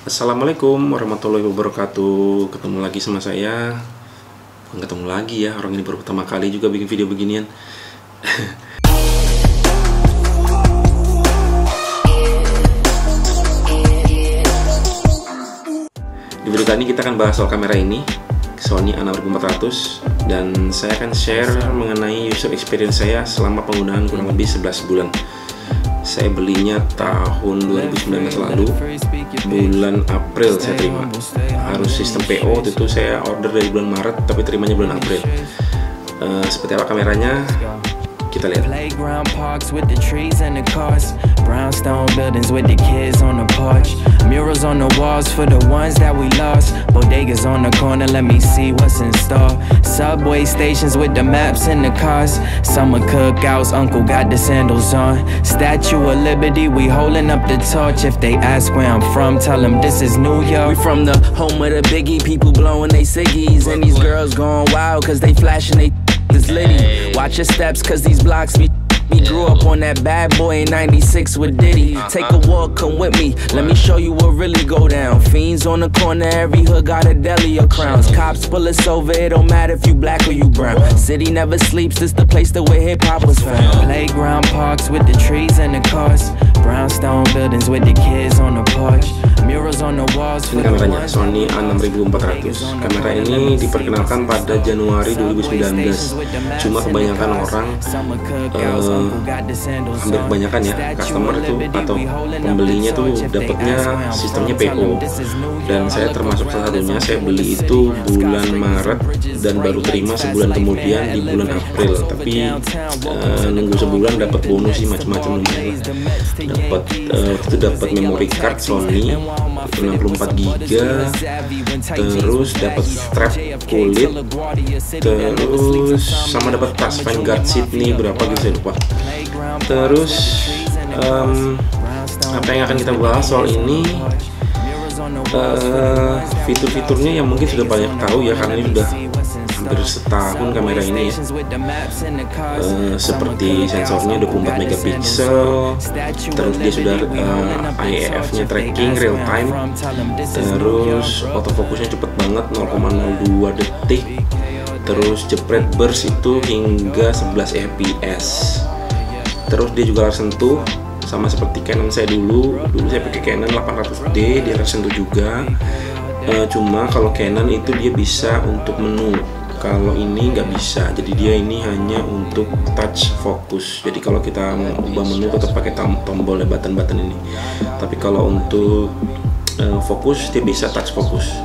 Assalamualaikum warahmatullahi wabarakatuh. Ketemu lagi sama saya. Ketemu lagi ya, orang ini baru pertama kali juga bikin video beginian. Di video kali ini kita akan bahas soal kamera ini, Sony A6400, dan saya akan share mengenai user experience saya selama penggunaan kurang lebih 11 bulan. Saya belinya tahun 2019 lalu, bulan April saya terima. Harus sistem PO, itu saya order dari bulan Maret tapi terimanya bulan April. Seperti apa kameranya? Kita lihat. Playground parks with the trees and the cars, brownstone buildings with the kids on the porch, murals on the walls for the ones that we lost, bodegas on the corner, let me see what's in store, subway stations with the maps and the cars, summer cookouts, uncle got the sandals on, Statue of Liberty, we holding up the torch. If they ask where I'm from, tell them this is New York. We from the home of the biggie, people blowing they ciggies, and these girls going wild cause they flashing they is litty. Watch your steps cause these blocks be grew up on that bad boy in 96 with Diddy. Take a walk, come with me, let me show you what really go down. Fiends on the corner, every hood got a deli or crowns. Cops pull us over, it don't matter if you black or you brown. City never sleeps, this the place that where hip-hop was found. Playground parks with the trees and the cars, brownstone buildings with the kids on the porch, murals on the walls. Ini kameranya, Sony A6400. Kamera ini diperkenalkan pada Januari 2019. Cuma kebanyakan orang, hampir kebanyakan ya, customer itu atau pembelinya tuh dapatnya sistemnya PO. Dan saya termasuk salah satunya. Saya beli itu bulan Maret dan baru terima sebulan kemudian di bulan April. Tapi nunggu sebulan dapat bonus sih, macam-macam lumayan. Dapat memori card Sony 64 GB, terus dapat strap kulit, terus sama dapat tas Vanguard Sydney berapa gitu saya lupa. Terus apa yang akan kita bahas soal ini, fitur-fiturnya yang mungkin sudah banyak tahu ya, karena ini sudah hampir setahun kamera ini ya. Seperti sensornya 24 megapiksel, terus dia sudah IEF-nya tracking real time, terus autofocusnya cepet banget 0,02 detik, terus jepret burst itu hingga 11 fps. Terus dia juga layar sentuh, sama seperti Canon saya dulu saya pakai Canon 800D, dia layar sentuh juga. Cuma kalau Canon itu dia bisa untuk menu, kalau ini nggak bisa. Jadi dia ini hanya untuk touch focus. Jadi kalau kita mau ubah menu tetap pakai tombol button ini. Tapi kalau untuk fokus dia bisa touch focus.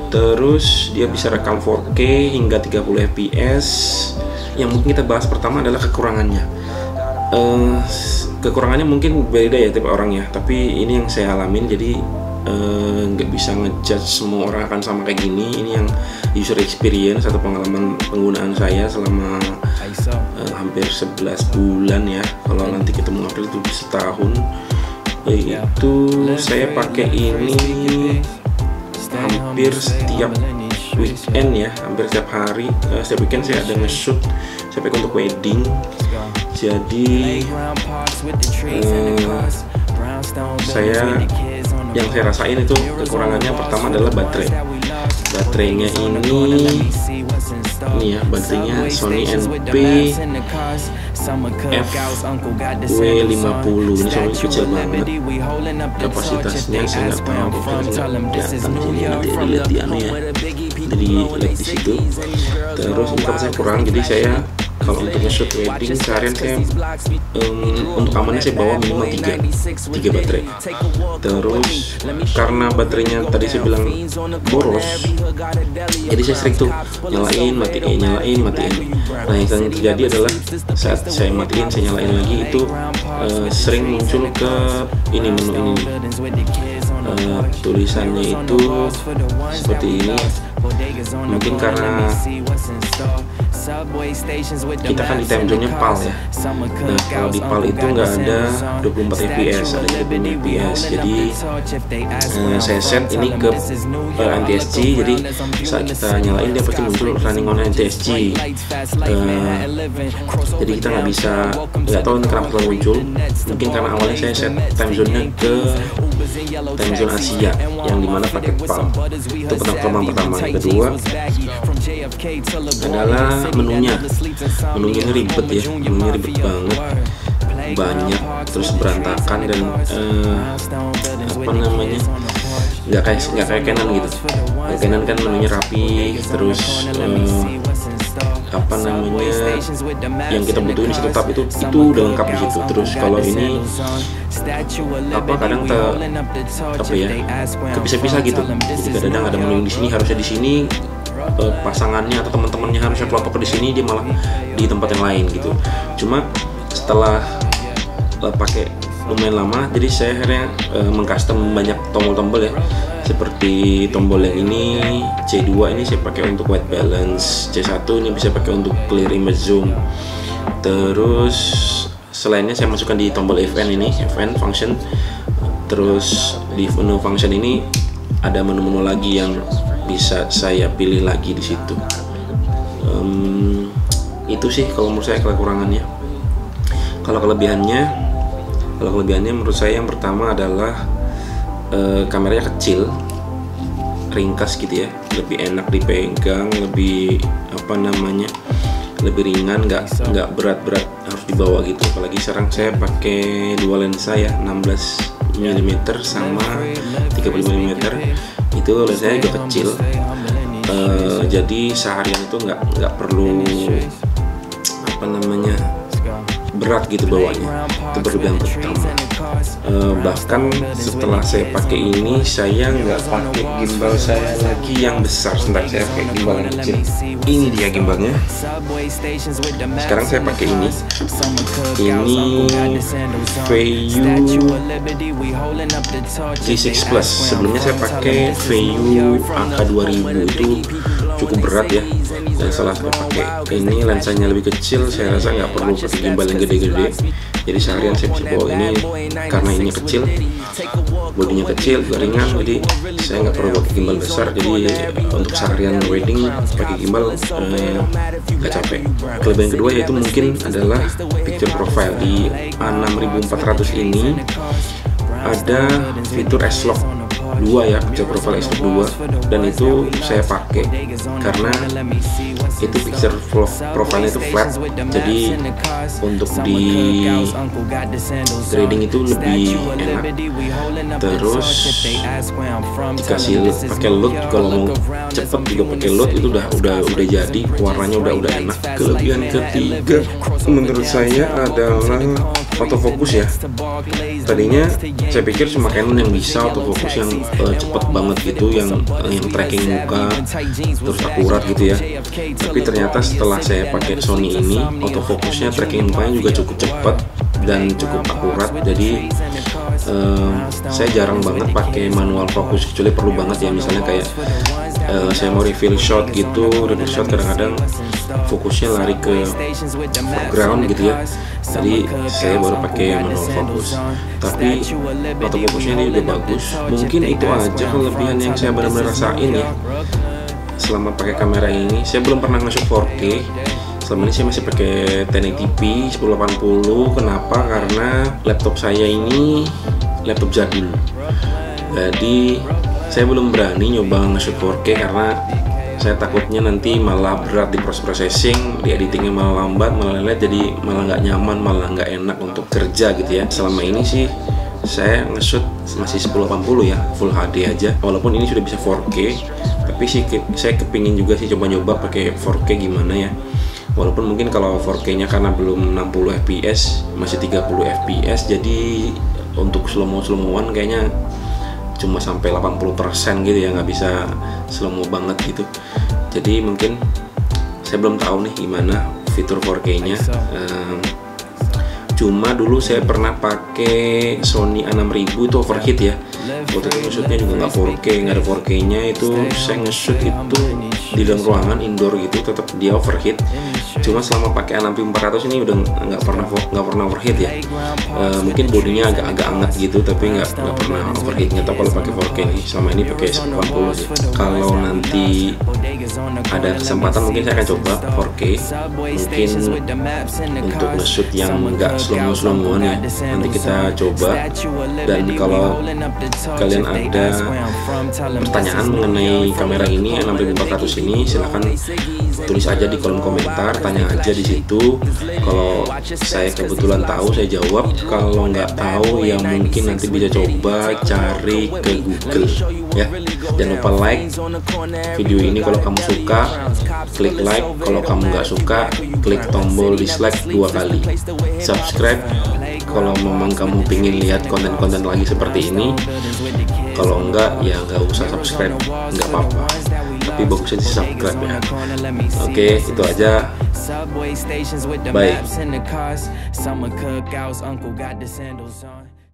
Terus dia bisa rekam 4K hingga 30 fps. Yang mungkin kita bahas pertama adalah kekurangannya. Kekurangannya mungkin beda ya tiap orang ya, tapi ini yang saya alamin, jadi nggak bisa ngejudge semua orang akan sama kayak gini. Ini yang user experience atau pengalaman penggunaan saya selama hampir 11 bulan ya. Kalau nanti ketemu April itu setahun. Itu saya pakai ini hampir setiap weekend ya, hampir setiap hari. Setiap weekend saya ada nge-shoot, saya pakai untuk wedding. Jadi yang saya rasain itu kekurangannya pertama adalah baterainya ini ya, baterainya Sony NP-FW50. ini Sony kecil banget, kapasitasnya saya nggak tahu, nanti dilihat di anu ya, jadi lihat di situ. Terus ini kapasitasnya kurang, jadi saya kalau untuk nge-shoot wedding seharian saya untuk amannya saya bawa minimal 3 baterai. Terus karena baterainya tadi saya bilang boros, jadi saya sering tuh nyalain matiin. Nah yang terjadi adalah saat saya matiin saya nyalain lagi itu sering muncul ke ini menu ini, tulisannya itu seperti ini. Mungkin karena kita kan di time zone-nya PAL ya. Nah kalau di PAL itu nggak ada 24 fps, ada 30 fps. Jadi saya set ini ke NTSC, jadi saat kita nyalain dia pasti muncul running on NTSC. Jadi kita nggak tahu ini kenapa muncul. Mungkin karena awalnya saya set time zone-nya ke time zone Asia, yang dimana pakai PAL. Itu pertama. Yang kedua adalah menunya ini ribet ya, menunya ribet banget, terus berantakan dan nggak kayak Canon gitu. Canon kan menunya rapi, terus yang kita butuhin di satu tab itu udah lengkap di situ. Terus kalau ini kadang kepisah-pisah gitu. Jadi kadang ada menu di sini, harusnya di sini pasangannya atau teman-temannya harusnya kelompok di sini, dia malah di tempat yang lain gitu. Cuma setelah pakai lumayan lama, jadi saya akhirnya mengcustom banyak tombol-tombol ya, seperti tombol yang ini C2 ini saya pakai untuk white balance, C1 ini bisa pakai untuk clear image zoom. Terus selainnya saya masukkan di tombol FN ini, FN function. Terus di menu function ini ada menu-menu lagi yang bisa saya pilih lagi di situ. Itu sih kalau menurut saya kekurangannya. Kalau kelebihannya menurut saya yang pertama adalah kameranya kecil, ringkas gitu ya, lebih enak dipegang, lebih lebih ringan, nggak berat-berat harus dibawa gitu. Apalagi sekarang saya pakai dua lensa ya, 16 mm sama 35 mm. Itu lensanya juga kecil, jadi seharian itu nggak perlu berat gitu bawanya. Itu berlebihan pertama. Bahkan setelah saya pakai ini, saya nggak pakai gimbal saya lagi yang besar. Sebentar, saya pakai gimbal yang kecil. Ini dia gimbalnya. Sekarang saya pakai ini Vayu G6 Plus. Sebelumnya saya pakai Vayu AK2000, itu cukup berat ya. Dan setelah saya pakai ini, lensanya lebih kecil, saya rasa nggak perlu pakai gimbal yang gede-gede. Jadi seharian saya bisa bawa ini karena ini kecil, bodinya kecil, juga ringan, jadi saya nggak perlu pakai gimbal besar. Jadi untuk seharian wedding pakai gimbal nggak capek. Kelebihan kedua yaitu mungkin adalah picture profile. Di A6400 ini ada fitur S-Log 2 ya, picture profile S-Log 2, dan itu saya pakai karena itu picture profile itu flat, jadi untuk di grading itu lebih enak. Terus dikasih pakai load, kalau mau cepet juga pakai load itu udah jadi, warnanya udah enak. Kelebihan ketiga menurut saya adalah autofocus ya. Tadinya saya pikir cuma Canon yang bisa autofocus yang cepet banget gitu, yang tracking muka terus akurat gitu ya. Tapi ternyata setelah saya pakai Sony ini, autofocusnya tracking mukanya juga cukup cepat dan cukup akurat. Jadi saya jarang banget pakai manual fokus, kecuali perlu banget ya, misalnya kayak saya mau reveal shot gitu, reveal shot kadang-kadang fokusnya lari ke foreground gitu ya, jadi saya baru pakai manual fokus. Tapi autofocusnya ini udah bagus. Mungkin itu aja kelebihan yang saya benar-benar rasain ya selama pakai kamera ini. Saya belum pernah nge-shoot 4K. Selama ini saya masih pakai 1080p 1080. Kenapa? Karena laptop saya ini laptop jadul, jadi saya belum berani nyoba nge-shoot 4K karena saya takutnya nanti malah berat di proses processing, di editingnya malah lambat, malah lelet, jadi malah nggak nyaman, malah nggak enak untuk kerja gitu ya. Selama ini sih saya nge-shoot masih 1080 ya, full HD aja. Walaupun ini sudah bisa 4K, tapi sih saya kepingin juga sih coba-coba pakai 4K gimana ya. Walaupun mungkin kalau 4K nya karena belum 60 fps, masih 30 fps, jadi untuk slow-mo-an kayaknya cuma sampai 80% gitu ya, nggak bisa slow-mo banget gitu. Jadi mungkin saya belum tahu nih gimana fitur 4K nya. Cuma dulu saya pernah pakai Sony A6000 itu overheat ya. Waktu itu nge-shootnya juga nggak 4K, nggak ada 4K nya. Itu saya nge-shoot itu di dalam ruangan indoor gitu, tetap dia overheat. Cuma selama pakai Anampi 400 ini udah nggak pernah overheat ya. Mungkin bodinya agak hangat gitu, tapi nggak pernah overheat. Nggak tahu kalau pakai 4K nih. Selama ini pakai 1080 sih. Kalau nanti ada kesempatan mungkin saya akan coba 4K. Mungkin untuk nge-shoot yang nggak slow-moan ya. Nanti kita coba. Dan kalau kalian ada pertanyaan mengenai kamera ini N6400 ini, silahkan tulis aja di kolom komentar, tanya aja di situ. Kalau saya kebetulan tahu saya jawab, kalau nggak tahu ya mungkin nanti bisa coba cari ke Google ya. Jangan lupa like video ini kalau kamu suka, klik like. Kalau kamu nggak suka, klik tombol dislike 2 kali. Subscribe kalau memang kamu pingin lihat konten-konten lagi seperti ini. Kalau enggak ya nggak usah subscribe, nggak apa-apa, tapi bagusnya di subscribe ya. Oke, itu aja. Bye.